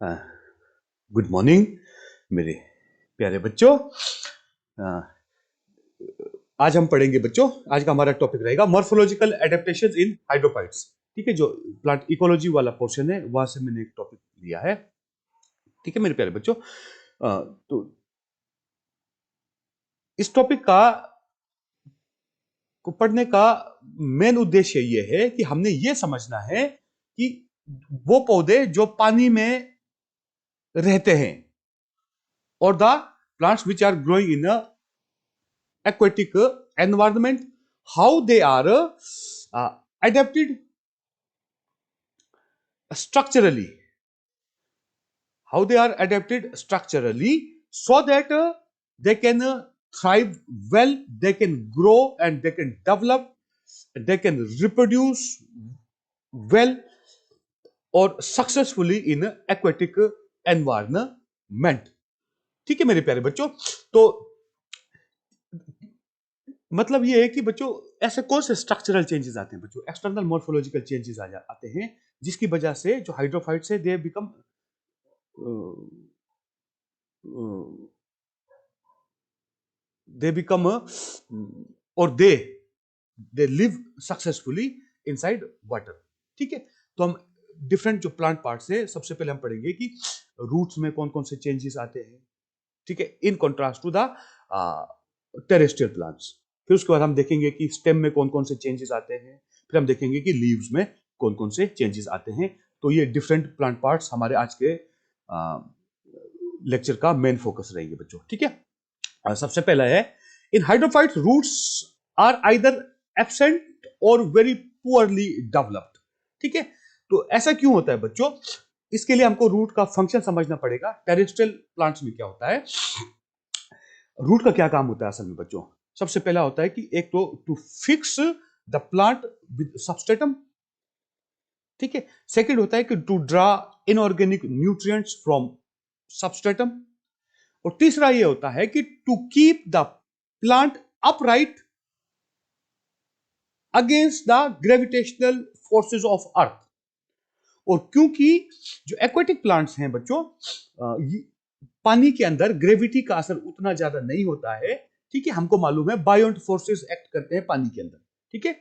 Good morning मेरे प्यारे बच्चों। अ, आज हम पढ़ेंगे बच्चों, आज का हमारा टॉपिक रहेगा मॉर्फोलॉजिकल एडेप्टेशंस इन हाइड्रोफाइट्स। ठीक है, जो प्लांट इकोलॉजी वाला पोर्शन है वहां से मैंने एक टॉपिक लिया है। ठीक है मेरे प्यारे बच्चों, तो इस टॉपिक का को पढ़ने का मेन उद्देश्य ये है कि हमने ये समझना है कि वो पौधे जो पानी में रहते हैं और the plants which are growing in aquatic environment, how they are adapted structurally, how they are adapted structurally so that they can thrive well, they can grow and they can develop, they can reproduce well or successfully in aquatic environment. ठीक है मेरे प्यारे बच्चों, तो मतलब ये है कि बच्चों ऐसे कौन से स्ट्रक्चरल चेंजेस आते हैं बच्चों, एक्सटर्नल मॉर्फोलॉजिकल चेंजेस आते हैं जिसकी वजह से जो हाइड्रोफाइट्स है दे बिकम दे बिकम और they live successfully inside water. ठीक है, तो हम डिफरेंट जो प्लांट पार्ट्स है सबसे पहले हम पढ़ेंगे कि रूट्स में कौन कौन से चेंजेस आते हैं। ठीक है, in contrast to the terrestrial plants. फिर उसके बाद हम देखेंगे कि स्टेम में कौन कौन से चेंजेस आते हैं, फिर हम देखेंगे कि लीव्स में कौन कौन से चेंजेस आते हैं। तो ये डिफरेंट प्लांट पार्ट्स हमारे आज के लेक्चर का मेन फोकस रहेंगे बच्चों। ठीक है, सबसे पहला है इन hydrophytes roots are either absent or very poorly developed. ठीक है, तो ऐसा क्यों होता है बच्चों, इसके लिए हमको रूट का फंक्शन समझना पड़ेगा। टेरेस्ट्रियल प्लांट्स में क्या होता है, रूट का क्या काम होता है असल में बच्चों, सबसे पहला होता है कि एक तो to fix the plant with substratum. ठीक है, सेकंड होता है कि to draw inorganic nutrients from substratum, और तीसरा ये होता है कि to keep the plant upright against the gravitational forces of earth. और क्योंकि जो एक्वेटिक प्लांट्स हैं बच्चों, पानी के अंदर ग्रेविटी का असर उतना ज्यादा नहीं होता है। ठीक है, हमको मालूम है बायोंट फोर्सेस एक्ट करते हैं पानी के अंदर। ठीक है,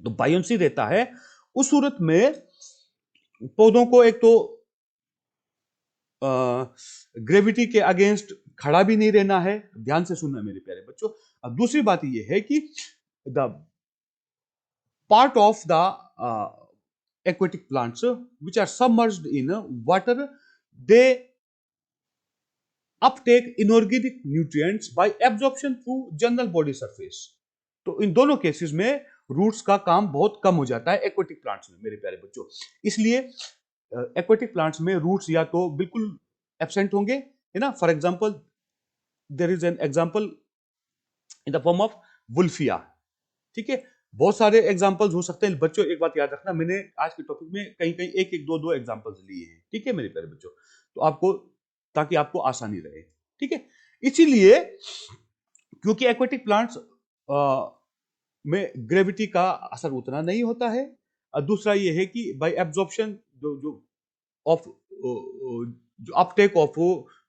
तो बायोंसी रहता है, उस सूरत में पौधों को एक तो ग्रेविटी के अगेंस्ट खड़ा भी नहीं रहना है, ध्यान से सुनना मेरे प्यारे बच्चों। अब दूसरी बात यह है कि the part of the aquatic plants which are submerged in water, they uptake inorganic nutrients by absorption through general body surface। तो इन दोनों केसेस में रूट्स का काम बहुत कम हो जाता है एक्वेटिक प्लांट्स में मेरे प्यारे बच्चों। इसलिए एक्वेटिक प्लांट्स में रूट्स या तो बिल्कुल एब्सेंट होंगे, है ना। For example there is an example in the form of wolffia. ठीक है, बहुत सारे एग्जांपल्स हो सकते हैं बच्चों। एक बात याद रखना, मैंने आज के टॉपिक में कहीं कहीं एक एक दो दो एग्जांपल्स लिए हैं। ठीक है मेरे प्यारे बच्चों, तो आपको ताकि आपको आसानी रहे। ठीक है, इसीलिए क्योंकि एक्वेटिक प्लांट्स में ग्रेविटी का असर उतना नहीं होता है, और दूसरा ये है कि बाय एब्जॉर्प्शन जो जो ऑफ जो अपटेक ऑफ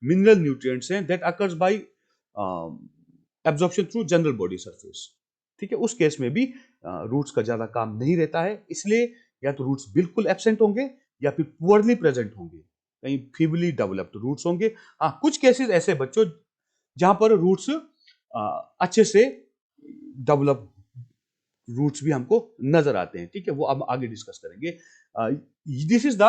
मिनरल न्यूट्रिएंट्स हैं that occurs by absorption through general body surface. ठीक है, उस केस में भी रूट्स का ज्यादा काम नहीं रहता है, इसलिए या तो रूट्स बिल्कुल एब्सेंट होंगे या फिर पुअरली प्रेजेंट होंगे, कहीं फीबली डेवलप्ड रूट्स होंगे। हाँ, कुछ केसेस ऐसे बच्चों जहां पर रूट्स अच्छे से डेवलप रूट्स भी हमको नजर आते हैं। ठीक है, वो हम आगे डिस्कस करेंगे। This is the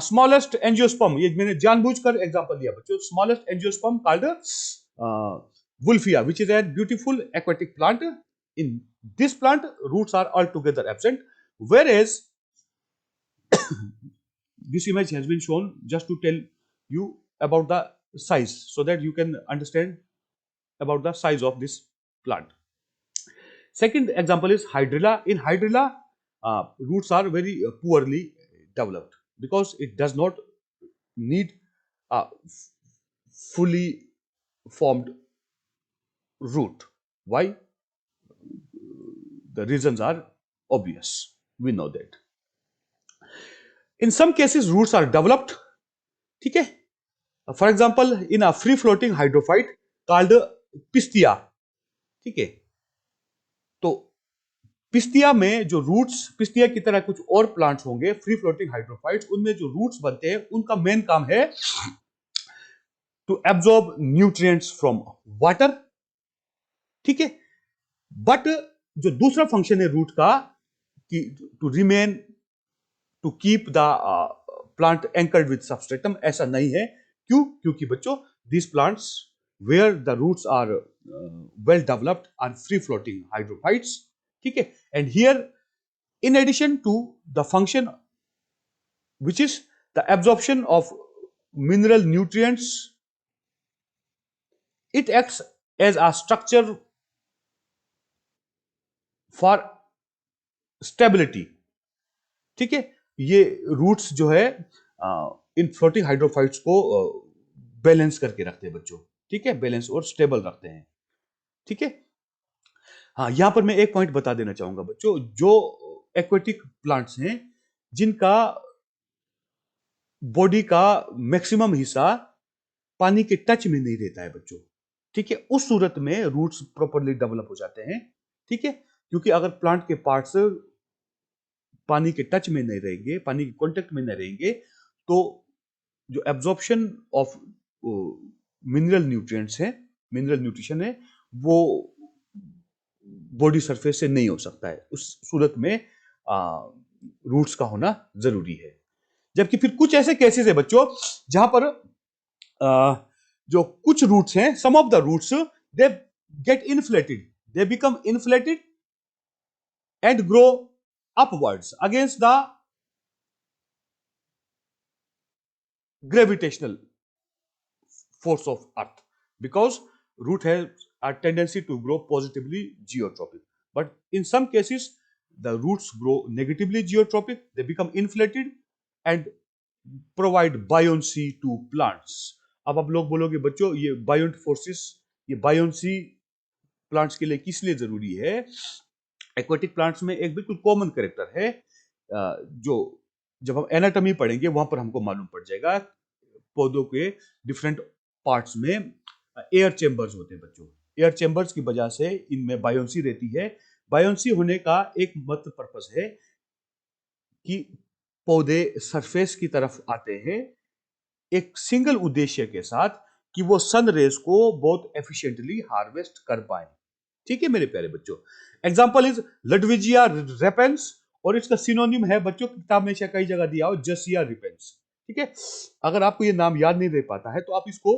smallest angiosperm, ये मैंने जानबूझकर एग्जांपल दिया बच्चों। Smallest angiosperm called Wolffia which is a beautiful aquatic plant. In this plant, roots are altogether absent, whereas this image has been shown just to tell you about the size, so that you can understand about the size of this plant. Second example is hydrilla. In hydrilla, roots are very poorly developed because it does not need a fully formed root. Why? The reasons are obvious, we know that. In some cases roots are developed, ठीक है। For example in a free floating hydrophyte called Pistia, ठीक है। तो पिस्तिया में जो roots, पिस्तिया की तरह कुछ और प्लांट्स होंगे फ्री फ्लोटिंग हाइड्रोफाइट्स, उनमें जो रूट्स बनते हैं उनका मेन काम है to absorb nutrients from water, ठीक है। बट जो दूसरा फंक्शन है रूट का कि to remain, to keep the plant anchored with substratum, ऐसा नहीं है। क्यों? क्योंकि बच्चों these plants where the roots are well developed are free floating hydrophytes, ठीक है। and here in addition to the function which is the absorption of mineral nutrients, it acts as a structure for stability, ठीक है। ये roots जो है इन floating hydrophytes को balance करके रखते हैं बच्चों, ठीक है, बैलेंस और स्टेबल रखते हैं, ठीक है। हाँ, यहां पर मैं एक पॉइंट बता देना चाहूंगा बच्चों, जो एक्वेटिक प्लांट्स हैं जिनका बॉडी का मैक्सिमम हिस्सा पानी के टच में नहीं रहता है बच्चों, ठीक है, उस सूरत में रूट्स प्रॉपरली डेवलप हो जाते हैं, ठीक है। क्योंकि अगर प्लांट के पार्ट्स पानी के टच में नहीं रहेंगे, पानी के कांटेक्ट में नहीं रहेंगे, तो जो एब्जॉर्प्शन ऑफ मिनरल न्यूट्रिएंट्स है, मिनरल न्यूट्रिशन है, वो बॉडी सरफेस से नहीं हो सकता है। उस सूरत में रूट्स का होना जरूरी है। जबकि फिर कुछ ऐसे केसेस है बच्चों जहां पर जो कुछ रूट्स हैं, some of the roots they get inflated, they become inflated and grow upwards against the gravitational force of earth, because root has a tendency to grow positively geotropic, but in some cases the roots grow negatively geotropic, they become inflated and provide buoyancy to plants. अब आप लोग बोलोगे बच्चों ये buoyant forces, ये buoyancy plants के लिए किस लिए जरूरी है? एक्वेटिक प्लांट्स में एक बिल्कुल कॉमन कैरेक्टर है, जो जब हम एनाटॉमी पढ़ेंगे वहां पर हमको मालूम पड़ जाएगा। पौधों के डिफरेंट पार्ट्स में एयर चेंबर्स होते हैं बच्चों। एयर चेंबर्स की वजह से इनमें बायोंसी रहती है। बायोंसी होने का एक मुख्य पर्पस है कि पौधे सरफेस की तरफ आते हैं एक सिंगल उद्देश्य के साथ कि वो सन रेज को बहुत एफिशिएंटली हार्वेस्ट कर पाए, ठीक है मेरे प्यारे बच्चों। एग्जांपल इज लडविजिया रेपेंस, और इसका सिनोनिम है बच्चों किताब में से कई जगह दिया हो जसिया रिपेंस, ठीक है। अगर आपको ये नाम याद नहीं रह पाता है तो आप इसको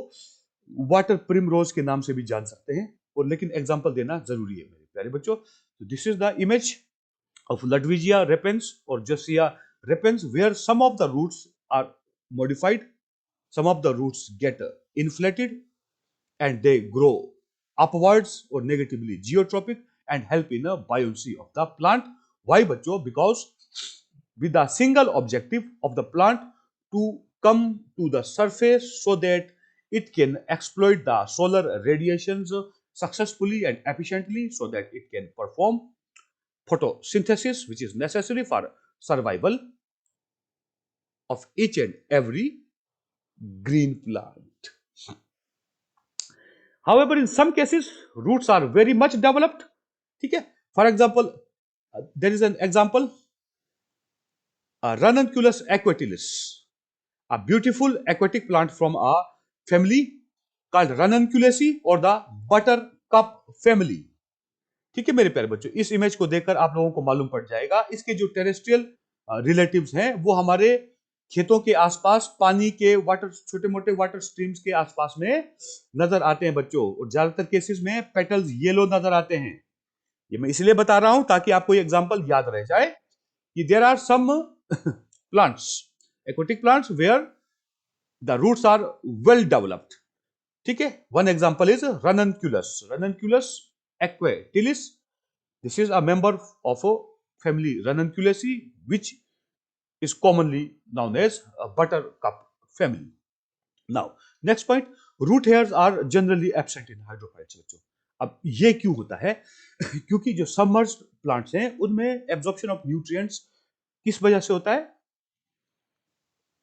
वाटर प्रिमरोज के नाम से भी जान सकते हैं, और लेकिन एग्जांपल देना जरूरी है मेरे प्यारे बच्चों। This is the image of Ludwigia repens और Jussiaea repens where some of the roots are modified, some of the roots get inflated and they grow upwards or negatively geotropic and help in a buoyancy of the plant. Why bachcho? Because with the single objective of the plant to come to the surface so that it can exploit the solar radiations successfully and efficiently, so that it can perform photosynthesis which is necessary for survival of each and every green plant. However, in some cases, roots are very much developed. ठीक है? For example, there is an example, Ranunculus aquatilis, a beautiful aquatic plant from a family called Ranunculaceae or the buttercup family. ठीक है मेरे प्यारे बच्चों, इस image को देखकर आप लोगों को मालूम पड़ जाएगा इसके जो टेरेस्ट्रियल रिलेटिव्स हैं वो हमारे खेतों के आसपास पानी के वाटर, छोटे मोटे वाटर स्ट्रीम्स के आसपास में नजर आते हैं बच्चों, और ज्यादातर केसेस में पेटल्स येलो नजर आते हैं। ये मैं इसलिए बता रहा हूं ताकि आपको ये एग्जांपल याद रह जाए कि there are some plants, aquatic plants where the roots are well developed, ठीक है। One example is Ranunculus, Ranunculus aquatilis. This is a member of a family Ranunculaceae which is commonly known as a buttercup family. Now, next point, root hairs are generally absent in hydrophytes बच्चों। अब ये क्यों होता है? क्योंकि जो submerged plants हैं उनमें एब्जॉर्प्शन ऑफ न्यूट्रिएंट्स किस वजह से होता है?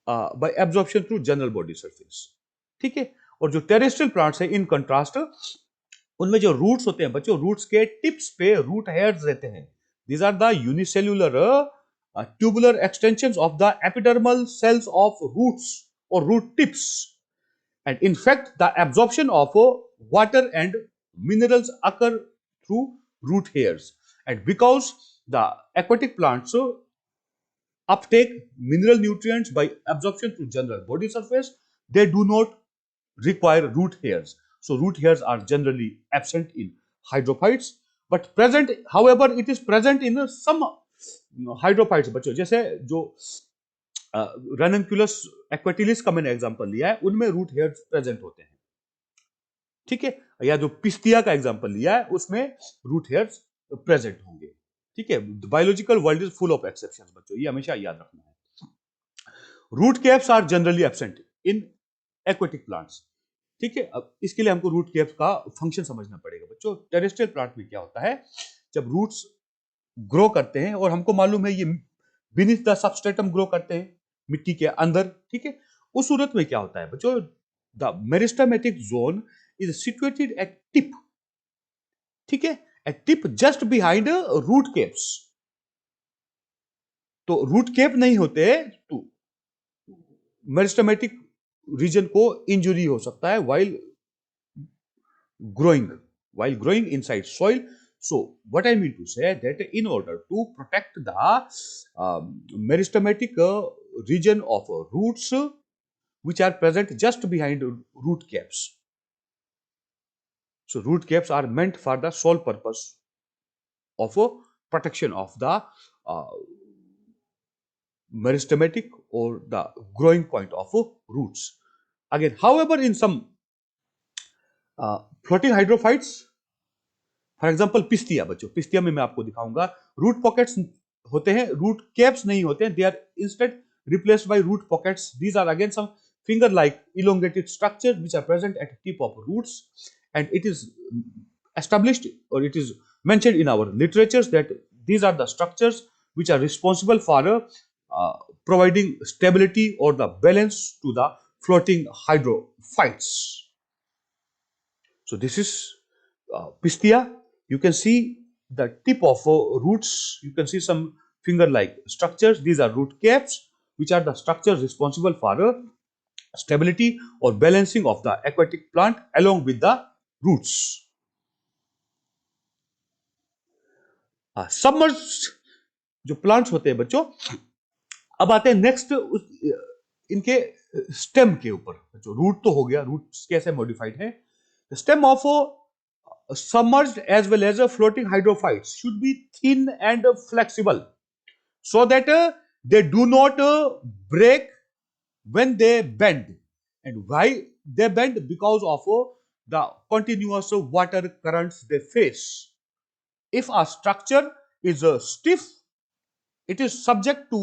Bye absorption through general body surface, ठीक है। और जो टेरेस्ट्रियल प्लांट्स है इन कंट्रास्ट, उनमें जो रूट्स होते हैं बच्चों, रूट्स के टिप्स पे रूट हेयर्स रहते हैं। These are the unicellular tubular extensions of the epidermal cells of roots और root tips, and in fact the absorption of water and minerals occur through root hairs, and because the aquatic plants uptake mineral nutrients by absorption through general body surface, they do not require root hairs. So root hairs are generally absent in hydrophytes, but present, however, it is present in some hydrophytes बच्चों, जैसे जो रननक्यूलस एक्वाटिलिस का मैंने example लिया है, उनमें root hairs present होते हैं, ठीक है। या जो पिस्तिया का एग्जांपल लिया है उसमें रूट हेयर्स प्रेजेंट होंगे, ठीक है। Biological world is full of exceptions बच्चों, ये हमेशा याद रखना है। Root caps are generally absent in aquatic plants, ठीक है। अब इसके लिए हमको रूट कैप्स का फंक्शन समझना पड़ेगा बच्चों। टेरेस्ट्रियल प्लांट में क्या होता है, जब रूट्स ग्रो करते हैं, और हमको मालूम है ये बीनीथ द सबस्ट्रेटम ग्रो करते हैं, मिट्टी के अंदर, ठीक है। उस सूरत में क्या होता है बच्चों, the meristematic zone is situated at tip, ठीक है, at tip just behind root caps. तो रूट केप नहीं होते तो मेरिस्टेमेटिक रीजन को इंजुरी हो सकता है while growing inside soil. So what I mean to say that in order to protect the meristematic region of roots which are present just behind root caps, so root caps are meant for the sole purpose of protection of the meristematic or the growing point of roots. Again, however, in some floating hydrophytes, for example Pistia बच्चों, Pistia में मैं आपको दिखाऊंगा root pockets होते हैं, root caps नहीं होते हैं, they are instead replaced by root pockets. These are again some finger like elongated structures which are present at the tip of roots, and it is established, or it is mentioned in our literatures, that these are the structures which are responsible for providing stability or the balance to the floating hydrophytes. So this is pistia. You can see the tip of roots, you can see some finger like structures. These are root caps, which are the structures responsible for stability or balancing of the aquatic plant along with the roots. Submerged जो plants होते हैं बच्चों, अब आते हैं next इनके stem के ऊपर बच्चों। रूट तो हो गया, रूट्स कैसे मॉडिफाइड है। The stem of submerged as well as floating hydrophytes should be thin and flexible so that they do not break when they bend. And why they bend? Because of the continuous water currents they face. If a structure is stiff, it is subject to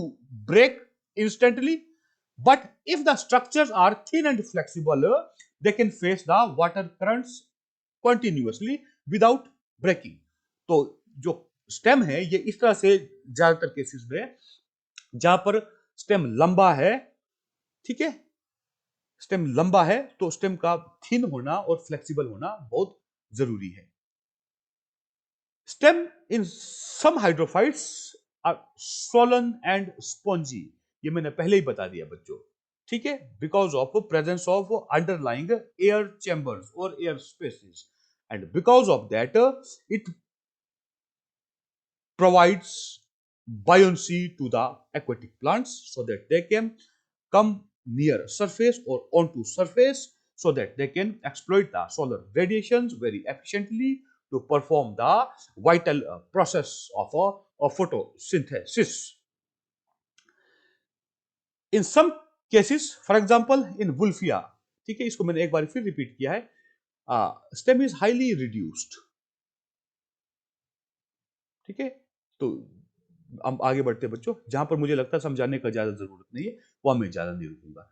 break instantly, but if the structures are thin and flexible, they can face the water currents continuously without breaking. तो जो stem है ये इस तरह से ज्यादातर cases में, जहां पर स्टेम लंबा है, ठीक है, स्टेम लंबा है तो स्टेम का थिन होना और फ्लेक्सिबल होना बहुत जरूरी है। Stem in some hydrophytes are swollen and spongy, ये मैंने पहले ही बता दिया बच्चों, ठीक है, because of presence of underlying air chambers और air spaces, and because of that it provides buoyancy to the aquatic plants so that they can come near surface or onto surface, so that they can exploit the solar radiations very efficiently to perform the vital process of photosynthesis. In some cases, for example in Wolffia, ठीक है, इसको मैंने एक बार फिर repeat किया है, stem is highly reduced, ठीक है। तो हम आगे बढ़ते हैं बच्चों, जहां पर मुझे लगता है समझाने का ज्यादा जरूरत नहीं है वहां मैं ज्यादा नहीं रुकूंगा।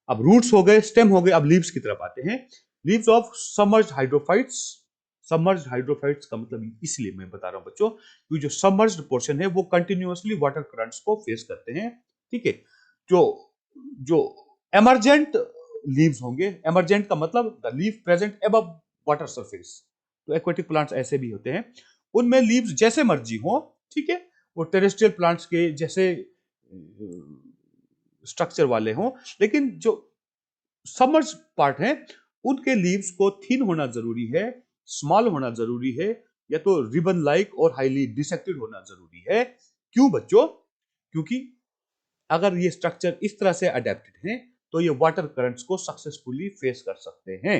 अब रूट्स हो गए, स्टेम हो गए, अब लीव्स की तरफ आते हैं। Leaves of submerged hydrophytes. Submerged hydrophytes का मतलब इसलिए मैं बता रहा हूं बच्चों क्योंकि जो सबमर्ज्ड पोर्शन है वो कंटिन्यूअसली वाटर करंट्स को फेस करते हैं, ठीक है। जो जो एमरजेंट लीव्स होंगे, एमरजेंट का मतलब the leaf present above water surface, तो एक्वेटिक प्लांट्स ऐसे भी होते हैं, उनमें लीव्स जैसे मर्जी हो, ठीक है, वो टेरेस्ट्रियल प्लांट्स के जैसे स्ट्रक्चर वाले हों, लेकिन जो सबमर्ज पार्ट है उनके लीव्स को थिन होना जरूरी है, स्मॉल होना जरूरी है, या तो रिबन लाइक और हाईली डिसेक्टेड होना जरूरी है। क्यों बच्चों? क्योंकि अगर ये स्ट्रक्चर इस तरह से अडेप्टेड है तो ये वाटर करंट्स को सक्सेसफुली फेस कर सकते हैं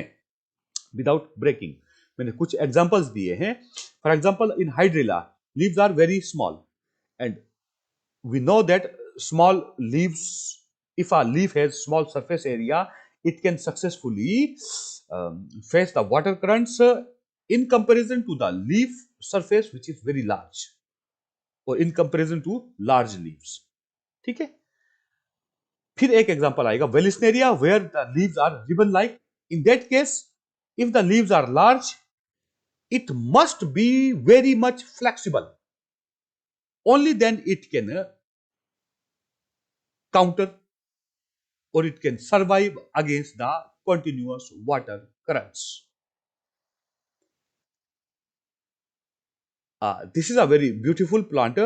विदाउट ब्रेकिंग। मैंने कुछ एग्जांपल्स दिए हैं। For example in hydrilla leaves are very small and we know that small leaves, if a leaf has small surface area, it can successfully face the water currents in comparison to the leaf surface which is very large, or in comparison to large leaves, ठीक है। फिर एक example आएगा vallisneria where the leaves are ribbon like, in that case if the leaves are large it must be very much flexible, only then it can counter or it can survive against the continuous water currents. This is a very beautiful plant,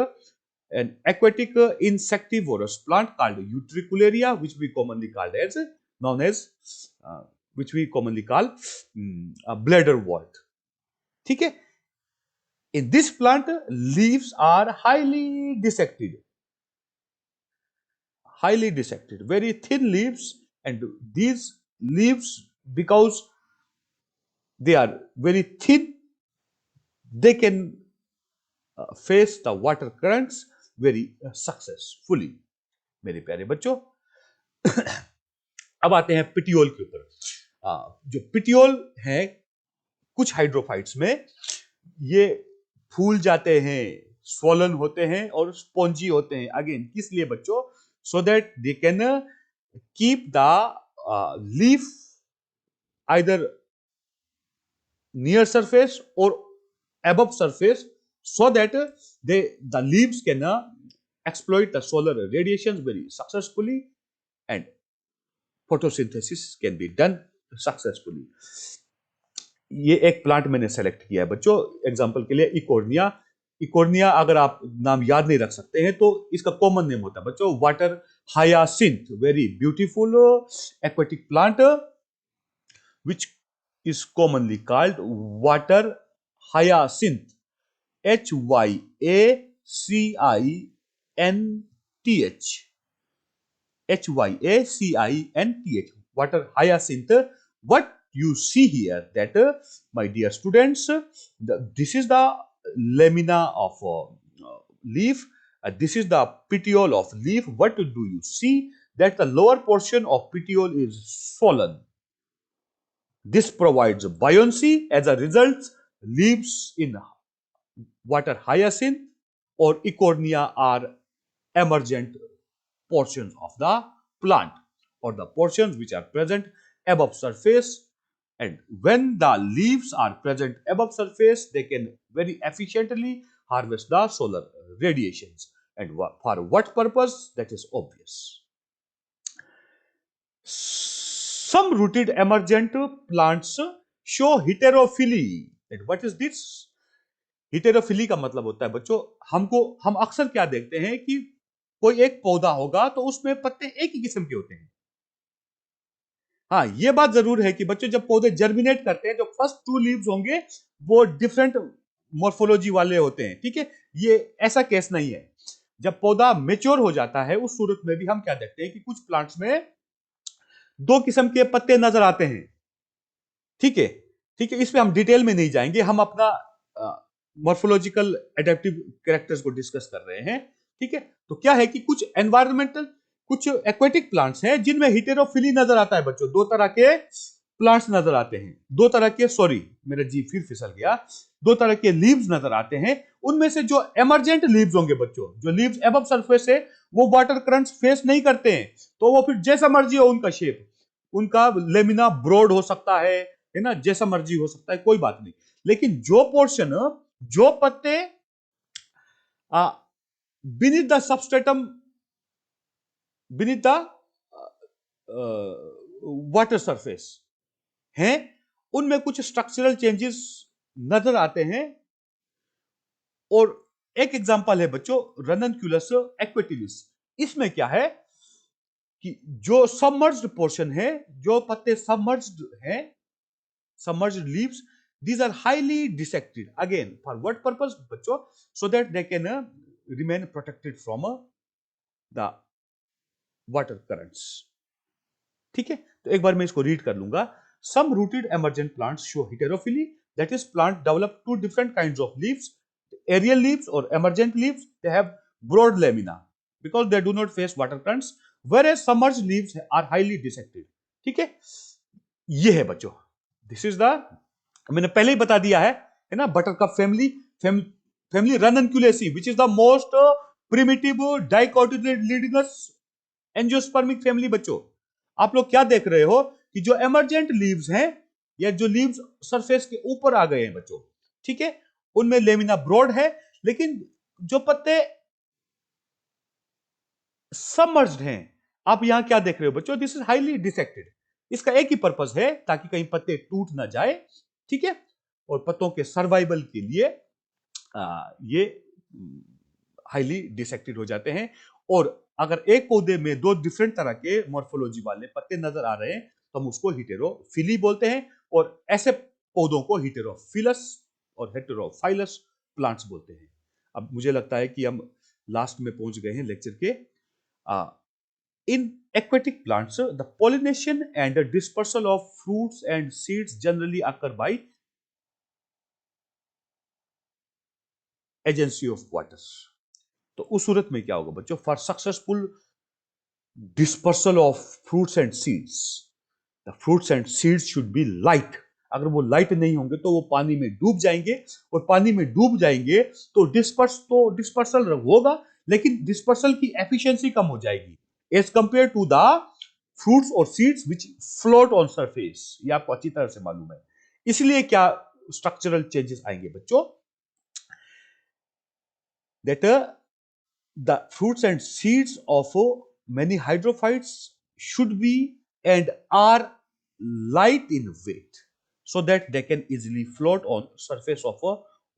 an aquatic insectivorous plant called Utricularia, which we commonly called as known as which we commonly call bladderwort. ठीक है? In this plant, leaves are highly dissected, very thin leaves, and these leaves, because they are very thin, they can face the water currents very successfully। मेरे प्यारे बच्चों, अब आते हैं petiole के ऊपर। जो पिटियोल है कुछ हाइड्रोफाइट्स में ये फूल जाते हैं, स्वोलन होते हैं और स्पॉन्जी होते हैं। अगेन किस लिए बच्चों? So that they can keep the leaf either near surface or above surface, so that the leaves can exploit the solar radiations very successfully and photosynthesis can be done successfully। ये एक plant मैंने select किया है बच्चों example के लिए, Eichhornia. Eichhornia अगर आप नाम याद नहीं रख सकते हैं तो इसका कॉमन नेम होता है बच्चों water hyacinth, very beautiful aquatic plant which is commonly called water hyacinth, HYACINTH, HYACINTH, water hyacinth। What you see here that my dear students, this is the lamina of leaf, this is the petiole of leaf. What do you see? That the lower portion of petiole is swollen. This provides buoyancy. As a result, leaves in water hyacinth or Eichhornia are emergent portions of the plant, or the portions which are present above surface. And when the leaves are present above surface, they can very efficiently harvest the solar radiations. And for what purpose? That is obvious. Some rooted emergent plants show heterophyly. And what is this? Heterophyly का मतलब होता है बच्चों, हम अक्सर क्या देखते हैं कि कोई एक पौधा होगा तो उसमें पत्ते एक ही किस्म के होते हैं। हाँ, ये बात जरूर है कि बच्चों जब पौधे जर्मिनेट करते हैं, जो फर्स्ट 2 लीव्स होंगे वो डिफरेंट मॉर्फोलॉजी वाले होते हैं, ठीक है। ये ऐसा केस नहीं है। जब पौधा मेच्योर हो जाता है उस सूरत में भी हम क्या देखते हैं कि कुछ प्लांट्स में 2 किस्म के पत्ते नजर आते हैं, ठीक है। ठीक है, इस पे हम डिटेल में नहीं जाएंगे, हम अपना मॉर्फोलॉजिकल एडेप्टिव कैरेक्टर्स को डिस्कस कर रहे हैं, ठीक है। तो क्या है कि कुछ एनवायरमेंटल, कुछ एक्वेटिक प्लांट्स हैं जिनमें हेटेरोफिली नजर आता है बच्चों। 2 तरह के प्लांट्स नजर आते हैं, 2 तरह के, सॉरी मेरा जी फिर फिसल गया, 2 तरह के लीव्स नजर आते हैं। उनमें से जो एमरजेंट लीव्स होंगे बच्चों, जो लीव्स अबव सरफेस है, वो वाटर करंट्स फेस नहीं करते हैं, तो वो फिर जैसा मर्जी हो उनका शेप, उनका लेमिना ब्रॉड हो सकता है ना, जैसा मर्जी हो सकता है, कोई बात नहीं। लेकिन जो पोर्शन, जो पत्ते beneath the substratum, beneath the water surface हैं, उनमें कुछ स्ट्रक्चरल चेंजेस नजर आते हैं। और एक एग्जांपल है बच्चों रननक्यूलस एक्वेटिलिस। इसमें क्या है कि जो सबमर्ज्ड पोर्शन है, जो पत्ते सबमर्ज्ड हैं, submerged leaves, these are highly dissected again for what purpose बच्चों, so that they can remain protected from the water currents। ठीक है, तो एक बार मैं इसको रीड कर लूंगा। some rooted emergent plants show heterophyly, that is plant develop two different kinds of leaves, aerial leaves or emergent leaves, they have broad lamina because they do not face water currents, whereas submerged leaves are highly dissected। ठीक है, ये है बच्चों, this is the, मैंने पहले ही बता दिया है ना, buttercup family, family Ranunculaceae which is the most primitive dicotyledonous angiospermic family. बच्चों आप लोग क्या देख रहे हो कि जो एमरजेंट लीव्स हैं, या जो लीव्स सरफेस के ऊपर आ गए हैं बच्चों, ठीक है, उनमें लेमिना ब्रॉड है, लेकिन जो पत्ते सबमर्ज्ड हैं, आप यहां क्या देख रहे हो बच्चों, दिस इज हाईली डिसेक्टेड। इसका एक ही पर्पस है, ताकि कहीं पत्ते टूट ना जाए, ठीक है, और पत्तों के सर्वाइवल के लिए ये हाईली डिसेक्टेड हो जाते हैं। और अगर एक पौधे में दो डिफरेंट तरह के मॉर्फोलॉजी वाले पत्ते नजर आ रहे हैं, तो हम उसको हेटेरोफिली बोलते हैं, और ऐसे पौधों को हेटेरोफिलस और हेटेरोफाइलस प्लांट्स बोलते हैं। अब मुझे लगता है कि हम लास्ट में पहुंच गए हैं लेक्चर के। In aquatic plants, the pollination and the dispersal of fruits and seeds generally occur by agency of water। तो उस सूरत में क्या होगा बच्चों, for successful dispersal of fruits and seeds, the fruits and seeds should be light. अगर वो light नहीं होंगे तो वो पानी में डूब जाएंगे, और पानी में डूब जाएंगे तो डिस्पर्सल होगा, लेकिन डिस्पर्सल की एफिशिएंसी कम हो जाएगी as compared to the fruits और seeds which float on surface. ये आपको अच्छी तरह से मालूम है। इसलिए क्या स्ट्रक्चरल चेंजेस आएंगे बच्चों, that the fruits and seeds of many hydrophytes should be and are light in weight, so that they can easily float on surface of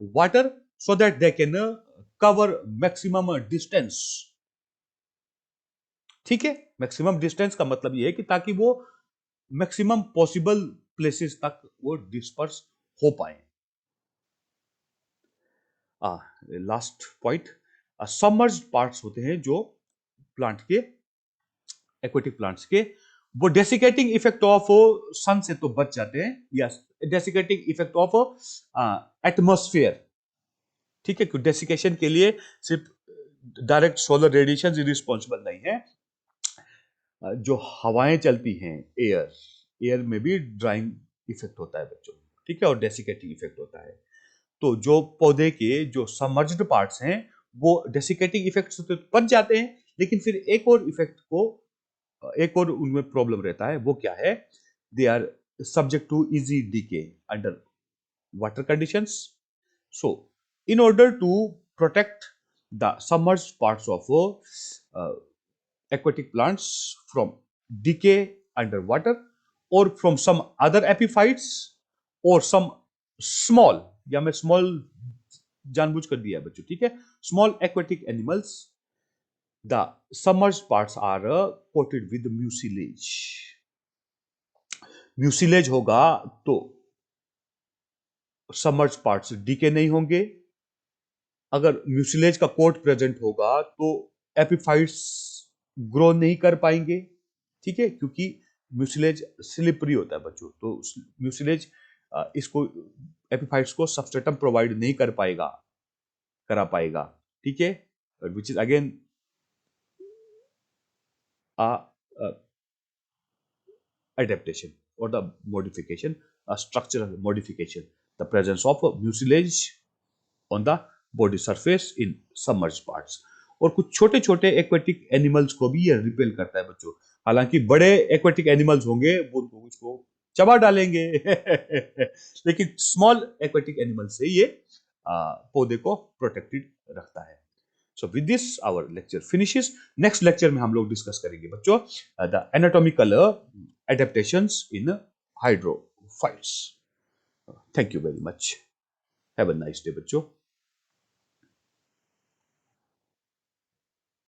water, so that they can cover maximum distance। ठीक है, maximum distance का मतलब ये है कि ताकि वो maximum possible places तक वो डिस्पर्स हो पाए। लास्ट पॉइंट, सबमर्ज्ड पार्ट्स होते हैं जो प्लांट के, एक्वेटिक प्लांट्स के, वो डेसिकेटिंग इफेक्ट ऑफ सन से तो बच जाते हैं, या डेसिकेटिंग इफेक्ट ऑफ एटमॉस्फेयर। ठीक है, डेसिकेशन के लिए सिर्फ डायरेक्ट सोलर रेडिएशन रिस्पॉन्सिबल नहीं है, जो हवाएं चलती हैं, एयर में भी ड्राइंग इफेक्ट होता है बच्चों, ठीक है, और डेसिकेटिंग इफेक्ट होता है। तो जो पौधे के जो सबमर्ज्ड पार्ट्स हैं, वो डेसिकेटिंग इफेक्ट से तो बच जाते हैं, लेकिन फिर एक और इफेक्ट को, एक और उनमें प्रॉब्लम रहता है, वो क्या है, they are subject to easy decay under water conditions. So in order to protect the submerged parts of aquatic plants from decay underwater, or from some other epiphytes, or some small, या मैं small जानबूझ कर दिया है बच्चों, ठीक है, small aquatic animals, the submerged parts are coated with mucilage। Mucilage होगा तो सबमर्ज्ड पार्ट्स डीके नहीं होंगे। अगर म्यूसिलेज का कोट प्रेजेंट होगा तो एपिफाइट्स ग्रो नहीं कर पाएंगे, ठीक है, क्योंकि म्यूसिलेज स्लिपरी होता है बच्चों, तो म्यूसिलेज इसको, एपिफाइट्स को सबस्ट्रेटम प्रोवाइड नहीं करा पाएगा, ठीक है, which is again adaptation or the modification, a structural modification, the presence of mucilage on the body surface in submerged parts। और कुछ छोटे छोटे एक्वेटिक एनिमल्स को भी ये रिपेल करता है बच्चों। हालांकि बड़े एक्वेटिक एनिमल्स होंगे वो उसको चबा डालेंगे लेकिन स्मॉल एक्वेटिक एनिमल से ये पौधे को प्रोटेक्टेड रखता है। So with this our lecture finishes. Next lecture में हम लोग डिस्कस करेंगे बच्चों the anatomical adaptations in hydrophytes. Thank you very much, have a nice day बच्चों।